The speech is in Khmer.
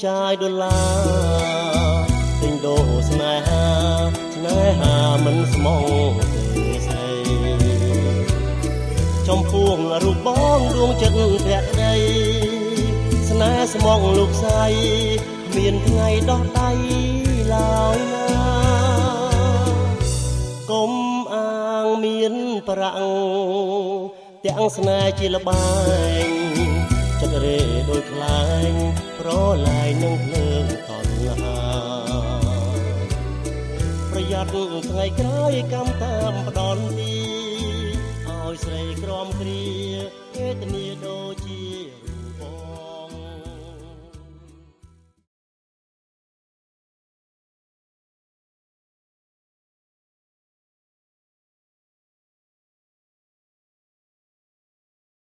ចាយដុល្លារទិញដូរស្នេហាមិនស្មងទេស្អីចំពោះរូបបងដួងចិត្តភក្តីស្នេហ៍ស្មងលោកស្រីគ្មានថ្ងៃដោះដៃឡើយណាកុំអាងមានប្រាំងទាំងស្នេហ៍ជាលបែងចិត្តរេដោយខ្លាញ់ប្រឡាយនឹងភ្លើងតណ្ហាប្រយ័ត្នថ្ងៃក្រោយកម្មតាមផ្ដន់ទីឲ្យស្រីក្រំគ្រាវេទនាដូចជា